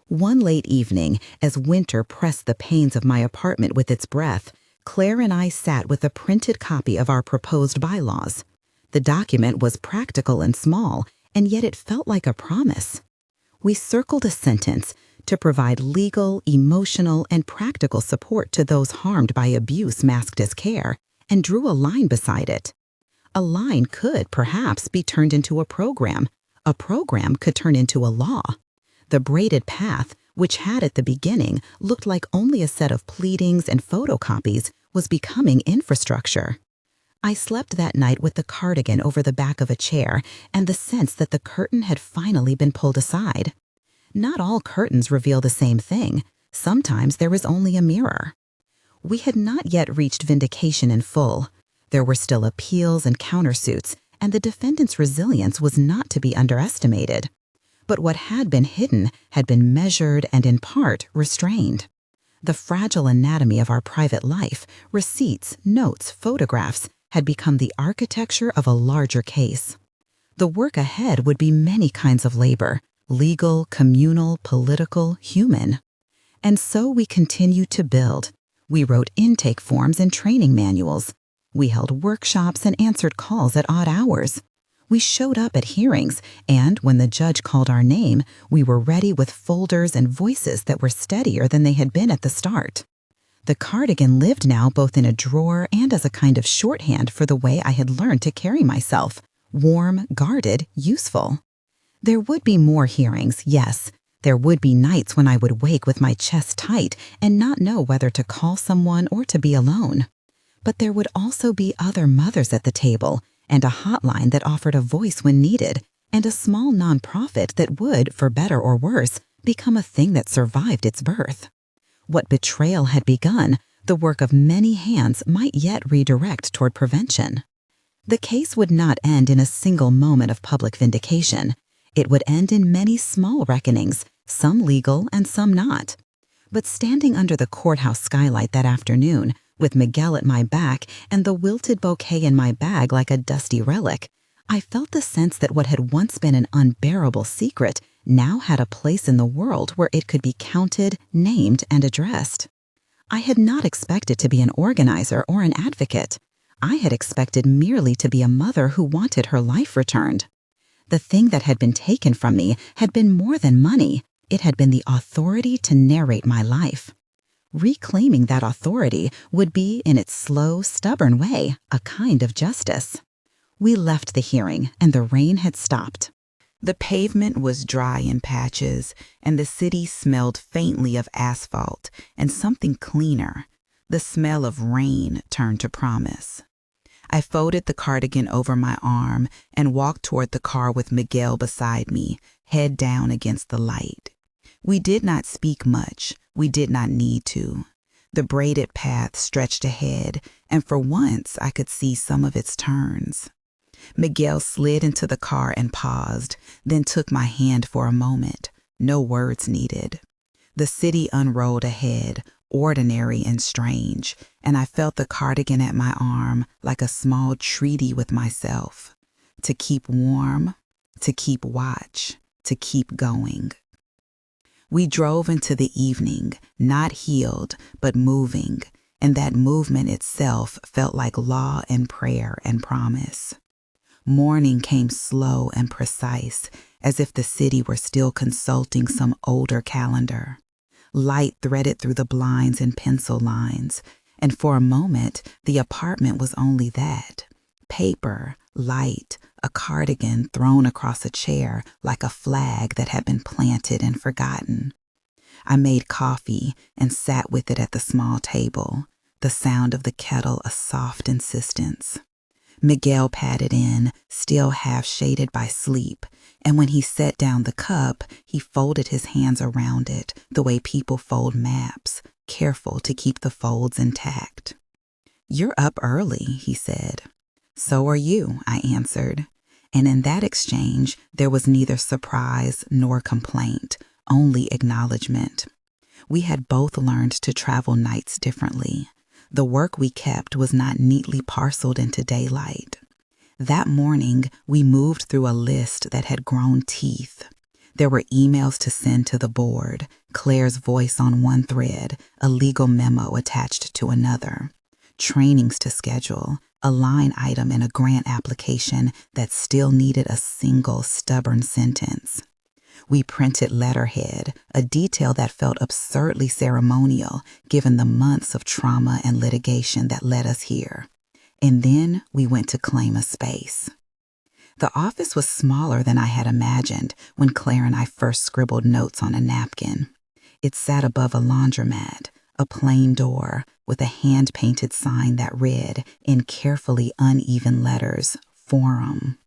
One late evening, as winter pressed the panes of my apartment with its breath, Claire and I sat with a printed copy of our proposed bylaws. The document was practical and small, and yet it felt like a promise. We circled a sentence to provide legal, emotional, and practical support to those harmed by abuse masked as care, and drew a line beside it. A line could, perhaps, be turned into a program. A program could turn into a law. The braided path, which had at the beginning looked like only a set of pleadings and photocopies, was becoming infrastructure. I slept that night with the cardigan over the back of a chair and the sense that the curtain had finally been pulled aside. Not all curtains reveal the same thing. Sometimes there is only a mirror. We had not yet reached vindication in full. There were still appeals and countersuits, and the defendant's resilience was not to be underestimated. But what had been hidden had been measured and in part restrained. The fragile anatomy of our private life, receipts, notes, photographs, had become the architecture of a larger case. The work ahead would be many kinds of labor, legal, communal, political, human. And so we continued to build. We wrote intake forms and training manuals. We held workshops and answered calls at odd hours. We showed up at hearings, and when the judge called our name, we were ready with folders and voices that were steadier than they had been at the start. The cardigan lived now both in a drawer and as a kind of shorthand for the way I had learned to carry myself, warm, guarded, useful. There would be more hearings, yes. There would be nights when I would wake with my chest tight and not know whether to call someone or to be alone. But there would also be other mothers at the table, and a hotline that offered a voice when needed, and a small nonprofit that would, for better or worse, become a thing that survived its birth. What betrayal had begun, the work of many hands might yet redirect toward prevention. The case would not end in a single moment of public vindication. It would end in many small reckonings, some legal and some not. But standing under the courthouse skylight that afternoon, with Miguel at my back and the wilted bouquet in my bag like a dusty relic, I felt the sense that what had once been an unbearable secret now had a place in the world where it could be counted, named, and addressed. I had not expected to be an organizer or an advocate. I had expected merely to be a mother who wanted her life returned. The thing that had been taken from me had been more than money. It had been the authority to narrate my life. Reclaiming that authority would be, in its slow, stubborn way, a kind of justice. We left the hearing, and the rain had stopped. The pavement was dry in patches, and the city smelled faintly of asphalt and something cleaner. The smell of rain turned to promise. I folded the cardigan over my arm and walked toward the car with Miguel beside me, head down against the light. We did not speak much. We did not need to. The braided path stretched ahead, and for once I could see some of its turns. Miguel slid into the car and paused, then took my hand for a moment. No words needed. The city unrolled ahead, ordinary and strange, and I felt the cardigan at my arm like a small treaty with myself. To keep warm, to keep watch, to keep going. We drove into the evening, not healed, but moving, and that movement itself felt like law and prayer and promise. Morning came slow and precise, as if the city were still consulting some older calendar. Light threaded through the blinds and pencil lines, and for a moment the apartment was only that. Paper, light, a cardigan thrown across a chair like a flag that had been planted and forgotten. I made coffee and sat with it at the small table, the sound of the kettle a soft insistence. Miguel patted in, still half shaded by sleep, and when he set down the cup, he folded his hands around it, the way people fold maps, careful to keep the folds intact. "You're up early," he said. "So are you," I answered. And in that exchange, there was neither surprise nor complaint, only acknowledgement. We had both learned to travel nights differently. The work we kept was not neatly parceled into daylight. That morning, we moved through a list that had grown teeth. There were emails to send to the board, Claire's voice on one thread, a legal memo attached to another, trainings to schedule, a line item in a grant application that still needed a single stubborn sentence. We printed letterhead, a detail that felt absurdly ceremonial given the months of trauma and litigation that led us here. And then we went to claim a space. The office was smaller than I had imagined when Claire and I first scribbled notes on a napkin. It sat above a laundromat, a plain door with a hand-painted sign that read, in carefully uneven letters, Forum.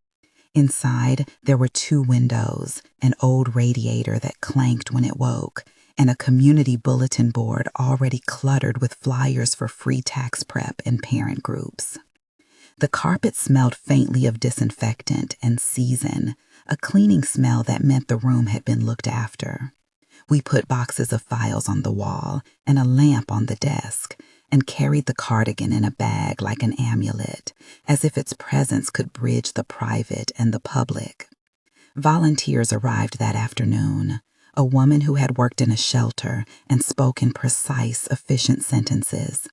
Inside, there were 2 windows, an old radiator that clanked when it woke, and a community bulletin board already cluttered with flyers for free tax prep and parent groups. The carpet smelled faintly of disinfectant and season, a cleaning smell that meant the room had been looked after. We put boxes of files on the wall and a lamp on the desk, and carried the cardigan in a bag like an amulet, as if its presence could bridge the private and the public. Volunteers arrived that afternoon, a woman who had worked in a shelter and spoke in precise, efficient sentences,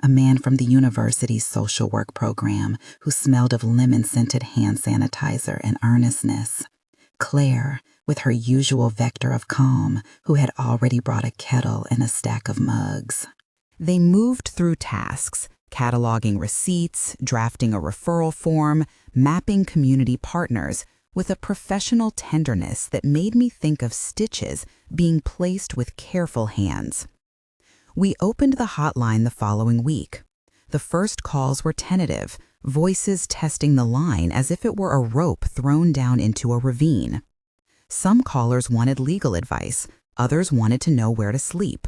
a man from the university's social work program who smelled of lemon-scented hand sanitizer and earnestness, Claire, with her usual vector of calm, who had already brought a kettle and a stack of mugs. They moved through tasks, cataloging receipts, drafting a referral form, mapping community partners, with a professional tenderness that made me think of stitches being placed with careful hands. We opened the hotline the following week. The first calls were tentative, voices testing the line as if it were a rope thrown down into a ravine. Some callers wanted legal advice, others wanted to know where to sleep.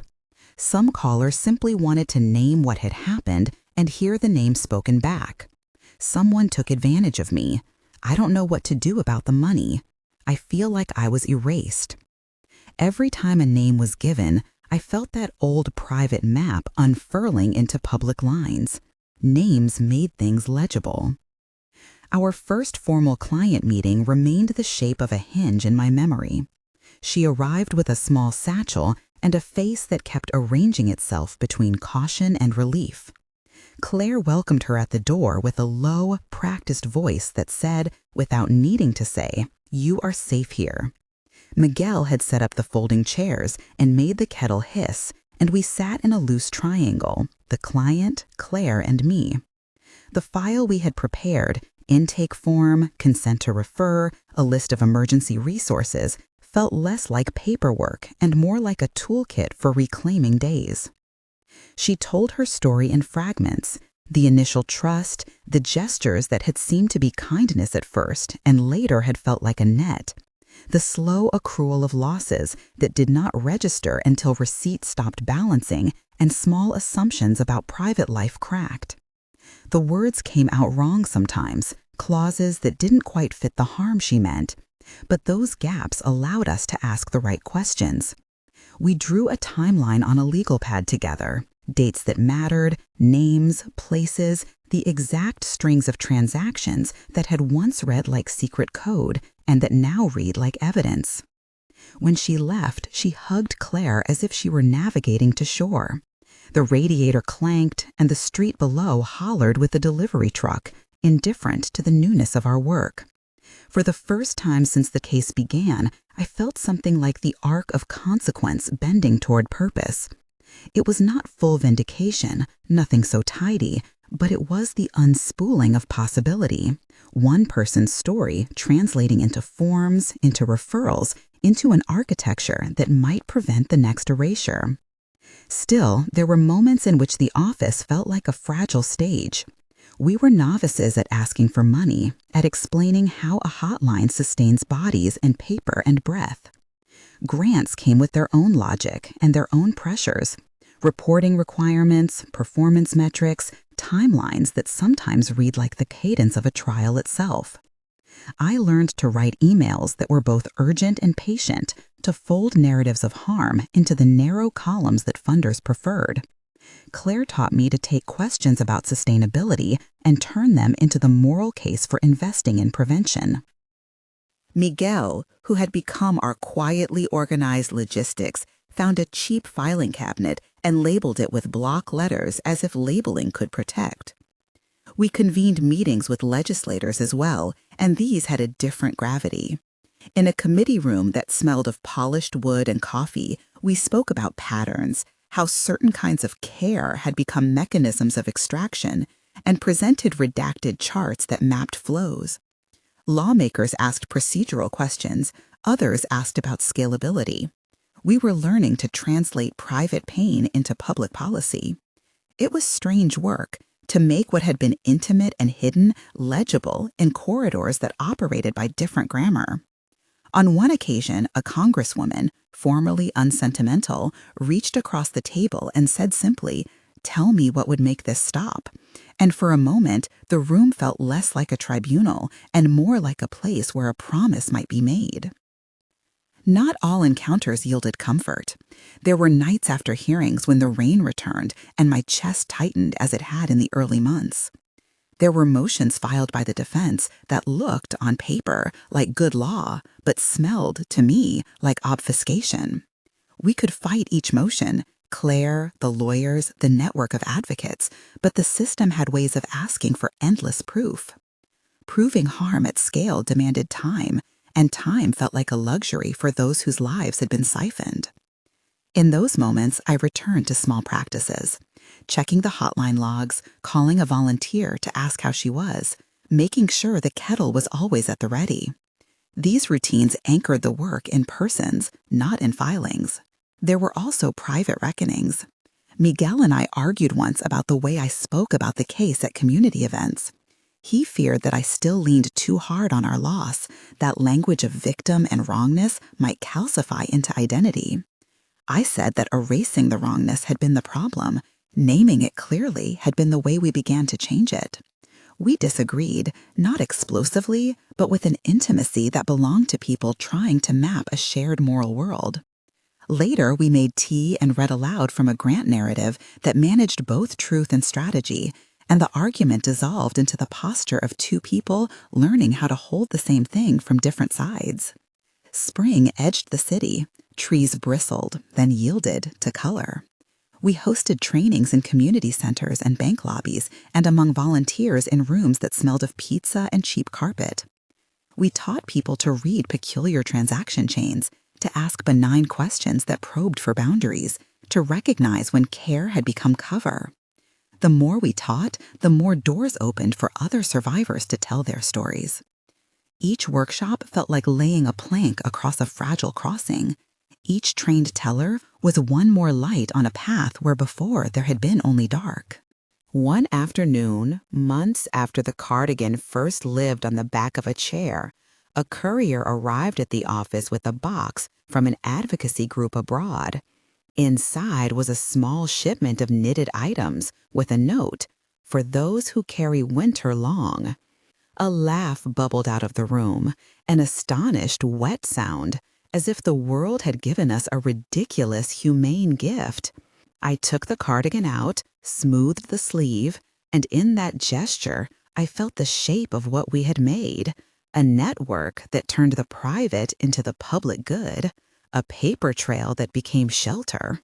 Some callers simply wanted to name what had happened and hear the name spoken back. Someone took advantage of me. I don't know what to do about the money. I feel like I was erased. Every time a name was given, I felt that old private map unfurling into public lines. Names made things legible. Our first formal client meeting remained the shape of a hinge in my memory. She arrived with a small satchel and a face that kept arranging itself between caution and relief. Claire welcomed her at the door with a low, practiced voice that said, without needing to say, "You are safe here." Miguel had set up the folding chairs and made the kettle hiss, and we sat in a loose triangle, the client, Claire, and me. The file we had prepared, intake form, consent to refer, a list of emergency resources, felt less like paperwork and more like a toolkit for reclaiming days. She told her story in fragments, the initial trust, the gestures that had seemed to be kindness at first and later had felt like a net, the slow accrual of losses that did not register until receipts stopped balancing and small assumptions about private life cracked. The words came out wrong sometimes, clauses that didn't quite fit the harm she meant, but those gaps allowed us to ask the right questions. We drew a timeline on a legal pad together, dates that mattered, names, places, the exact strings of transactions that had once read like secret code and that now read like evidence. When she left, she hugged Claire as if she were navigating to shore. The radiator clanked, and the street below hollered with the delivery truck, indifferent to the newness of our work. For the first time since the case began, I felt something like the arc of consequence bending toward purpose. It was not full vindication, nothing so tidy, but it was the unspooling of possibility. One person's story translating into forms, into referrals, into an architecture that might prevent the next erasure. Still, there were moments in which the office felt like a fragile stage. We were novices at asking for money, at explaining how a hotline sustains bodies and paper and breath. Grants came with their own logic and their own pressures, reporting requirements, performance metrics, timelines that sometimes read like the cadence of a trial itself. I learned to write emails that were both urgent and patient, to fold narratives of harm into the narrow columns that funders preferred. Claire taught me to take questions about sustainability and turn them into the moral case for investing in prevention. Miguel, who had become our quietly organized logistics, found a cheap filing cabinet and labeled it with block letters as if labeling could protect. We convened meetings with legislators as well, and these had a different gravity. In a committee room that smelled of polished wood and coffee, we spoke about patterns, how certain kinds of care had become mechanisms of extraction, and presented redacted charts that mapped flows. Lawmakers asked procedural questions, others asked about scalability. We were learning to translate private pain into public policy. It was strange work to make what had been intimate and hidden legible in corridors that operated by different grammar. On one occasion, a congresswoman, formerly unsentimental, reached across the table and said simply, "Tell me what would make this stop." And for a moment, the room felt less like a tribunal and more like a place where a promise might be made. Not all encounters yielded comfort. There were nights after hearings when the rain returned and my chest tightened as it had in the early months. There were motions filed by the defense that looked, on paper, like good law, but smelled, to me, like obfuscation. We could fight each motion, Claire, the lawyers, the network of advocates, but the system had ways of asking for endless proof. Proving harm at scale demanded time, and time felt like a luxury for those whose lives had been siphoned. In those moments, I returned to small practices, checking the hotline logs, calling a volunteer to ask how she was, making sure the kettle was always at the ready. These routines anchored the work in persons, not in filings. There were also private reckonings. Miguel and I argued once about the way I spoke about the case at community events. He feared that I still leaned too hard on our loss, that language of victim and wrongness might calcify into identity. I said that erasing the wrongness had been the problem. Naming it clearly had been the way we began to change it. We disagreed, not explosively, but with an intimacy that belonged to people trying to map a shared moral world. Later, we made tea and read aloud from a grant narrative that managed both truth and strategy, and the argument dissolved into the posture of two people learning how to hold the same thing from different sides. Spring edged the city. Trees bristled, then yielded to color. We hosted trainings in community centers and bank lobbies and among volunteers in rooms that smelled of pizza and cheap carpet. We taught people to read peculiar transaction chains, to ask benign questions that probed for boundaries, to recognize when care had become cover. The more we taught, the more doors opened for other survivors to tell their stories. Each workshop felt like laying a plank across a fragile crossing. Each trained teller was one more light on a path where before there had been only dark. One afternoon, months after the cardigan first lived on the back of a chair, a courier arrived at the office with a box from an advocacy group abroad. Inside was a small shipment of knitted items with a note, "For those who carry winter long." A laugh bubbled out of the room, an astonished, wet sound, as if the world had given us a ridiculous, humane gift. I took the cardigan out, smoothed the sleeve, and in that gesture, I felt the shape of what we had made, a network that turned the private into the public good, a paper trail that became shelter.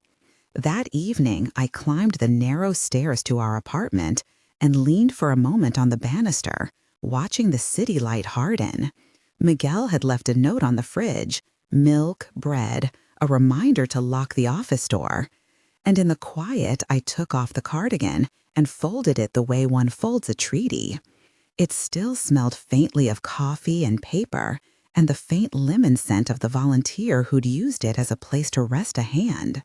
That evening, I climbed the narrow stairs to our apartment and leaned for a moment on the banister, watching the city light harden. Miguel had left a note on the fridge, milk, bread, a reminder to lock the office door. And in the quiet, I took off the cardigan and folded it the way one folds a treaty. It still smelled faintly of coffee and paper, and the faint lemon scent of the volunteer who'd used it as a place to rest a hand.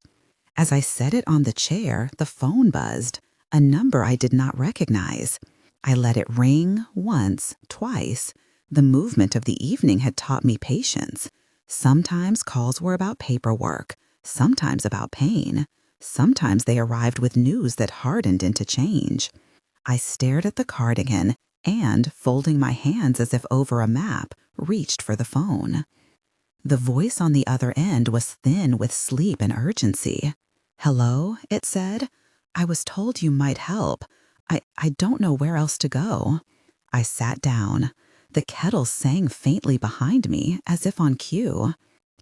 As I set it on the chair, the phone buzzed, a number I did not recognize. I let it ring once, twice. The movement of the evening had taught me patience. Sometimes calls were about paperwork, sometimes about pain. Sometimes they arrived with news that hardened into change. I stared at the cardigan and, folding my hands as if over a map, reached for the phone. The voice on the other end was thin with sleep and urgency. "Hello," it said. "I was told you might help. I don't know where else to go." I sat down. The kettle sang faintly behind me, as if on cue.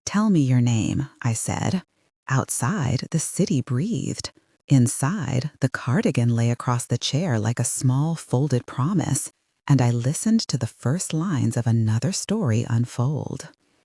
"Tell me your name," I said. Outside, the city breathed. Inside, the cardigan lay across the chair like a small folded promise, and I listened to the first lines of another story unfold.